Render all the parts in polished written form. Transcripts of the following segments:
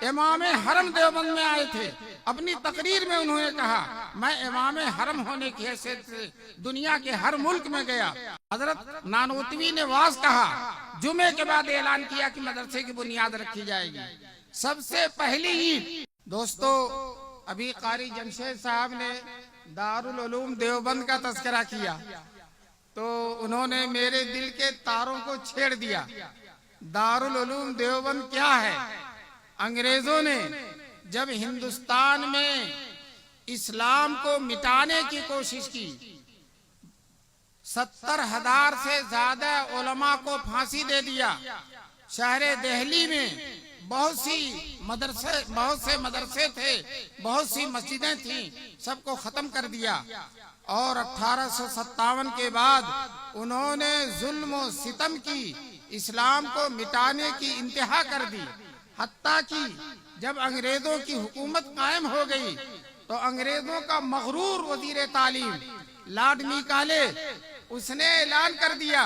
امام حرم دیوبند میں آئے تھے. اپنی تقریر میں انہوں نے کہا میں امام حرم ہونے کی حیثیت سے دنیا کے ہر ملک میں گیا. حضرت نانوتوی نے واز کہا, جمعے کے بعد اعلان کیا کہ مدرسے کی بنیاد رکھی جائے گی. سب سے پہلی عید. دوستو ابھی قاری جمشید صاحب نے دارالعلوم دیوبند کا تذکرہ کیا تو انہوں نے میرے دل کے تاروں کو چھیڑ دیا. دارالعلوم دیوبند کیا ہے؟ انگریزوں نے جب ہندوستان میں اسلام کو مٹانے کی کوشش کی, 70,000 سے زیادہ علماء کو پھانسی دے دیا. شہر دہلی میں بہت سے مدرسے تھے, بہت سی مسجدیں تھیں, سب کو ختم کر دیا. اور 1857 کے بعد انہوں نے ظلم و ستم کی, اسلام کو مٹانے کی انتہا کر دی. حتیٰ کہ جب انگریزوں کی حکومت قائم ہو گئی تو انگریزوں کا مغرور وزیر تعلیم لارڈ میکالے اس نے اعلان کر دیا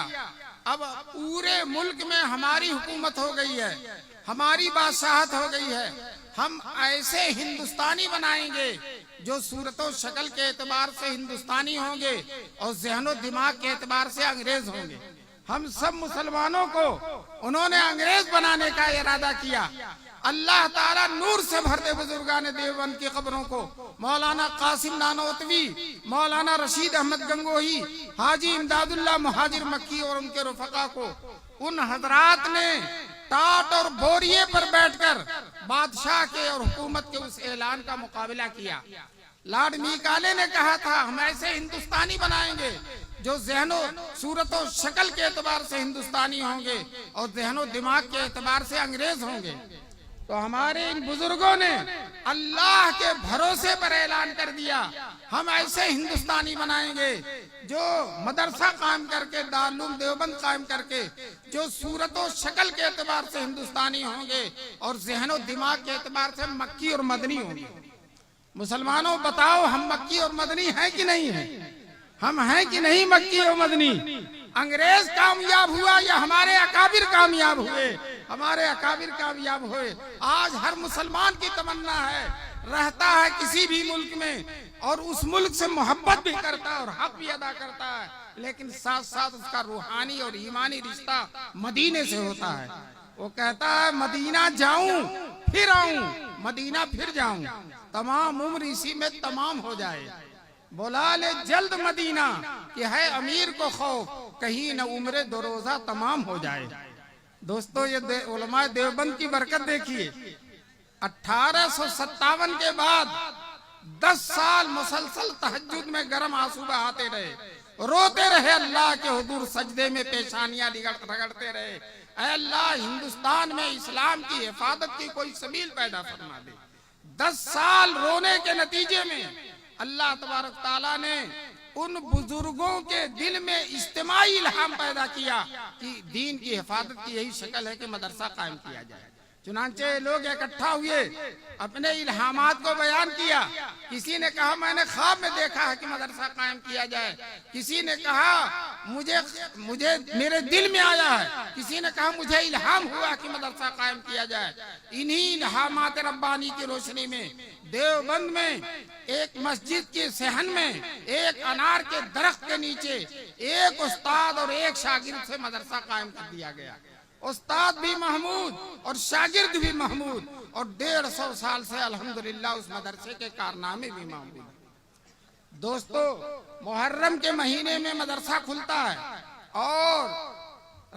اب پورے ملک میں ہماری حکومت ہو گئی ہے, ہماری بادشاہت ہو گئی ہے, ہم ایسے ہندوستانی بنائیں گے جو صورت و شکل کے اعتبار سے ہندوستانی ہوں گے اور ذہن و دماغ کے اعتبار سے انگریز ہوں گے. ہم سب مسلمانوں کو انہوں نے انگریز بنانے کا ارادہ کیا. اللہ تعالیٰ نور سے بھر دے بزرگان دیوبند کی قبروں کو. مولانا قاسم نانوتوی, مولانا رشید احمد گنگوہی, حاجی امداد اللہ مہاجر مکی اور ان کے رفقا کو. ان حضرات نے ٹاٹ اور بوریے پر بیٹھ کر بادشاہ کے اور حکومت کے اس اعلان کا مقابلہ کیا. لارڈ میکالے نے کہا تھا ہم ایسے ہندوستانی بنائیں گے جو ذہن و صورت و شکل کے اعتبار سے ہندوستانی ہوں گے اور ذہن و دماغ کے اعتبار سے انگریز ہوں گے. تو ہمارے ان بزرگوں نے اللہ کے بھروسے پر اعلان کر دیا ہم ایسے ہندوستانی بنائیں گے جو مدرسہ قائم کر کے, دارالعلوم دیوبند قائم کر کے, جو صورت و شکل کے اعتبار سے ہندوستانی ہوں گے اور ذہن و دماغ کے اعتبار سے مکی اور مدنی ہوں گے. مسلمانوں بتاؤ ہم مکی اور مدنی ہیں کہ نہیں ہیں؟ ہم ہیں کہ نہیں مکی اور مدنی؟ انگریز کامیاب ہوا یا ہمارے اکابر کامیاب ہوئے؟ ہمارے اکابر کامیاب ہوئے. آج ہر مسلمان کی تمنا ہے, رہتا ہے کسی بھی ملک میں اور اس ملک سے محبت بھی کرتا ہے اور حق بھی ادا کرتا ہے, لیکن ساتھ ساتھ اس کا روحانی اور ایمانی رشتہ مدینے سے ہوتا ہے. وہ کہتا ہے مدینہ جاؤں پھر آؤں, مدینہ پھر جاؤں, تمام عمر اسی میں تمام ہو جائے. بلا لے جلد مدینہ کہ ہے امیر کو خوف, کہیں نہ عمر دو روزہ تمام ہو جائے. دوستو یہ علماء دیوبند کی برکت دیکھیے. 1857 کے بعد 10 سال مسلسل تہجد میں گرم آنسو بہاتے رہے, روتے رہے, اللہ کے حضور سجدے میں پیشانیاں رگڑتے رہے, اے اللہ ہندوستان میں اسلام کی حفاظت کی کوئی سبیل پیدا فرما دے. 10 سال رونے کے نتیجے میں اللہ تبارک تعالیٰ نے ان بزرگوں کے دل میں اجتماعی الہام پیدا کیا کہ دین کی حفاظت کی یہی شکل ہے کہ مدرسہ قائم کیا جائے. چنانچہ لوگ اکٹھا ہوئے, اپنے الہامات کو بیان کیا. کسی نے کہا میں نے خواب میں دیکھا ہے کہ مدرسہ قائم کیا جائے, کسی نے کہا مجھے میرے دل میں آیا ہے, کسی نے کہا مجھے الہام ہوا کہ مدرسہ قائم کیا جائے. انہی الہامات ربانی کی روشنی میں دیوبند میں ایک مسجد کے صحن میں ایک انار کے درخت کے نیچے ایک استاد اور ایک شاگرد سے مدرسہ قائم کر دیا گیا. استاد بھی محمود اور شاگرد بھی محمود, اور 150 سال سے الحمدللہ اس مدرسے کے کارنامے بھی محمود. دوستو محرم کے مہینے میں مدرسہ کھلتا ہے اور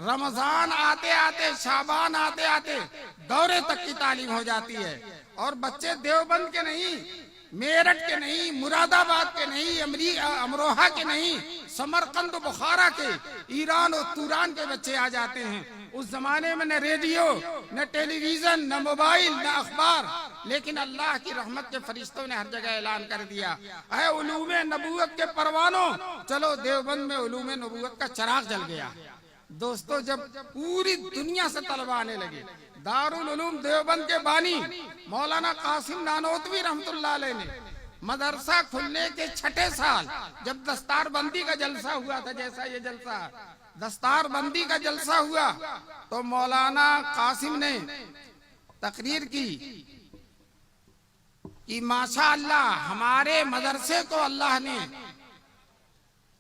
رمضان آتے آتے, شعبان آتے آتے دورے تک کی تعلیم ہو جاتی ہے. اور بچے دیوبند کے نہیں, میرٹھ کے نہیں, مراد آباد کے نہیں, امروہہ کے نہیں, سمرقند و بخارا کے, ایران اور توران کے بچے آ جاتے ہیں. اس زمانے میں نہ ریڈیو, نہ ٹیلی ویژن, نہ موبائل, نہ اخبار, لیکن اللہ کی رحمت کے فرشتوں نے ہر جگہ اعلان کر دیا اے علوم نبوت کے پروانوں, چلو دیوبند میں علوم نبوت کا چراغ جل گیا. دوستو جب پوری دنیا سے طلبہ آنے لگے, دارالعلوم دیوبند کے بانی مولانا قاسم نانوتوی رحمت اللہ علیہ نے مدرسہ کھلنے کے 6 سال جب دستار بندی کا جلسہ ہوا تھا, جیسا یہ جلسہ دستار بندی کا جلسہ ہوا, تو مولانا قاسم نے تقریر کی کہ ماشاء اللہ ہمارے مدرسے کو اللہ نے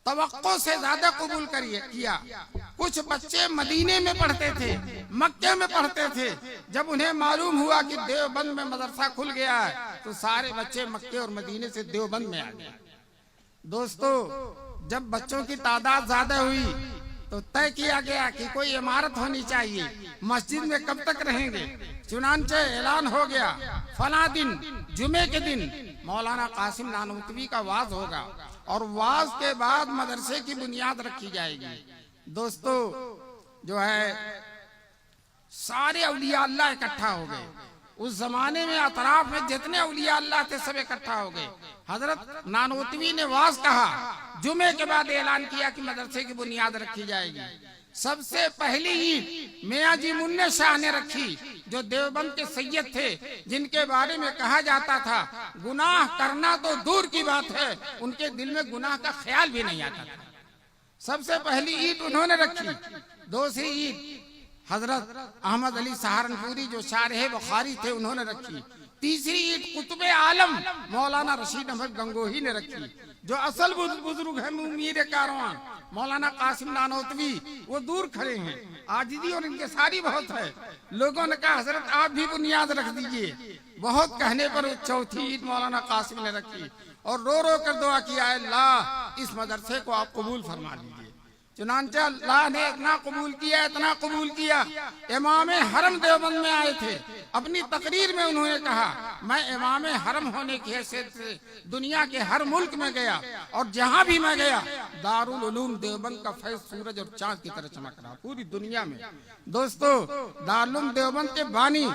توقع سے زیادہ قبول کیا. کچھ بچے مدینے میں پڑھتے تھے، مکے میں پڑھتے تھے. جب انہیں معلوم ہوا کہ دیوبند میں مدرسہ کھل گیا ہے تو سارے بچے مکے اور مدینے سے دیوبند میں آ گئے. دوستو، جب بچوں کی تعداد زیادہ ہوئی تو طے کیا گیا کہ کوئی عمارت ہونی چاہیے. مسجد میں کب تک رہیں گے؟ چنانچہ اعلان ہو گیا فلاں دن جمعے کے دن مولانا قاسم نانوتوی کا واز ہوگا اور واز کے بعد مدرسے کی بنیاد رکھی جائے گی. دوستو، جو ہے سارے اولیاء اللہ اکٹھا ہو گئے. اس زمانے میں اطراف میں جتنے اولیاء اللہ تھے سب اکٹھا ہو گئے. حضرت نانوتوی نے واز کہا، جمعے کے بعد اعلان کیا کہ مدرسے کی بنیاد رکھی جائے گی. سب سے پہلی عید میاں جی منع شاہ نے رکھی، جو دیوبند کے سید تھے، جن کے بارے میں کہا جاتا تھا گناہ کرنا تو دور کی بات ہے، ان کے دل میں گناہ کا خیال بھی نہیں آتا تھا. سب سے پہلی عید انہوں نے رکھی. دوسری عید حضرت احمد علی سہارنپوری جو شارح بخاری تھے انہوں نے رکھی. تیسری عید قطب عالم مولانا رشید احمد گنگوہی نے رکھی. جو اصل بزرگ ہیں میر کارواں مولانا قاسم نانوتوی، وہ دور کھڑے ہیں. عاجزی اور ان کے ساری بہت ہے. لوگوں نے کہا حضرت آپ بھی بنیاد رکھ دیجئے. بہت کہنے پر چوتھی عید مولانا قاسم نے رکھی اور رو رو کر دعا کیا، اے اللہ اس مدرسے کو آپ قبول فرما لیجئے. چنانچہ اللہ نے اتنا قبول کیا. امام حرم دیوبند میں آئے تھے. اپنی تقریر میں انہوں نے کہا، میں امام حرم ہونے کی حیثیت سے دنیا کے ہر ملک میں گیا اور جہاں بھی میں گیا دارالعلوم دیوبند کا فیض سورج اور چاند کی طرح چمک رہا پوری دنیا میں. دوستو، دارالعلوم دیوبند کے بانی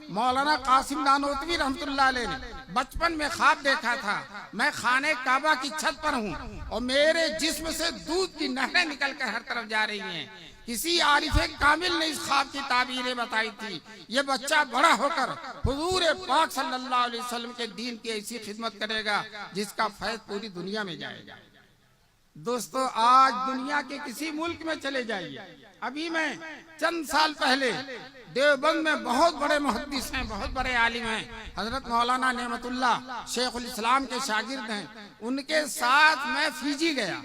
مولانا قاسم نانوتوی رحمۃ اللہ علیہ نے بچپن میں خواب دیکھا تھا میں خانہ کعبہ کی چھت پر ہوں اور میرے جسم سے دودھ کی نہریں نکل کر ہر طرف جا رہی ہیں. کسی عارف کامل نے اس خواب کی تعبیریں بتائی تھی. یہ بچہ بڑا ہو کر حضور پاک صلی اللہ علیہ وسلم کے دین کی ایسی خدمت کرے گا جس کا فیض پوری دنیا میں جائے گا. دوستو، آج دنیا کے کسی ملک میں چلے جائیے. ابھی میں چند سال پہلے دیوبند میں بہت بڑے محدث ہیں، بہت بڑے عالم ہیں، حضرت مولانا نعمت اللہ شیخ الاسلام کے شاگرد ہیں. ان کے ساتھ میں فیجی گیا.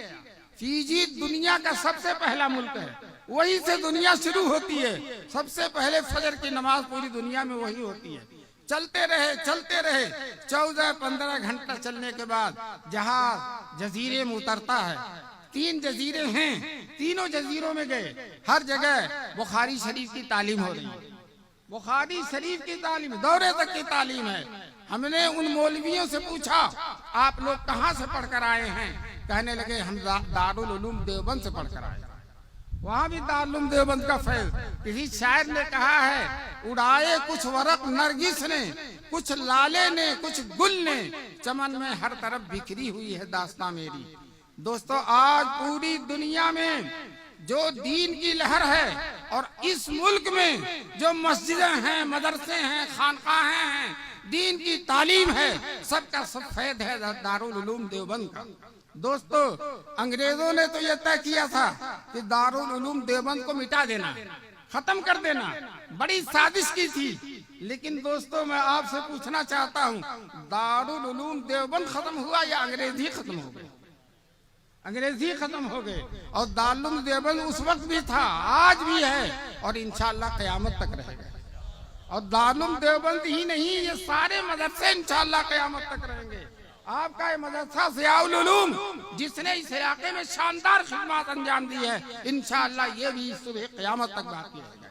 فیجی دنیا کا سب سے پہلا ملک ہے. وہی سے دنیا شروع ہوتی ہے. سب سے پہلے فجر کی نماز پوری دنیا میں وہی ہوتی ہے. چلتے رہے 14-15 گھنٹہ چلنے کے بعد جہاز جزیرے میں اترتا ہے. 3 جزیرے ہیں، تینوں جزیروں میں گئے. ہر جگہ بخاری شریف کی تعلیم ہو رہی ہے. بخاری شریف کی تعلیم دورے تک کی تعلیم ہے. ہم نے ان مولویوں سے پوچھا آپ لوگ کہاں سے پڑھ کر آئے ہیں؟ کہنے لگے ہم دارالعلوم دیوبند سے پڑھ کر آئے. وہاں بھی دارالعلوم دیوبند کا فیض. کسی شاعر نے کہا ہے، اڑائے کچھ ورق نرگس نے، کچھ لالے نے، کچھ گل نے، چمن میں ہر طرف بکھری ہوئی ہے داستان میری. دوستو، آج پوری دنیا میں جو دین کی لہر ہے اور اس ملک میں جو مسجدیں ہیں، مدرسے ہیں، خانقاہیں ہیں، دین کی تعلیم ہے، سب کا سب فیض ہے دارالعلوم دیوبند کا. دوستو، انگریزوں نے تو یہ طے کیا تھا کہ دارالعلوم دیوبند کو مٹا دینا، ختم کر دینا. بڑی سازش کی تھی. لیکن دوستو، میں آپ سے پوچھنا چاہتا ہوں، دارالعلوم دیوبند ختم ہوا یا انگریزی ختم ہو گئے؟ انگریزی ختم ہو گئے. اور دارالعلوم دیوبند اس وقت بھی تھا، آج بھی ہے اور انشاءاللہ قیامت تک رہے گا. اور دارالعلوم دیوبند ہی نہیں، یہ سارے مدرسے انشاءاللہ قیامت تک رہیں گے. آپ کا یہ مدرسہ ضیاء العلوم جس نے اس علاقے میں شاندار خدمات انجام دی ہے، انشاءاللہ یہ بھی صبح قیامت تک باقی ہے.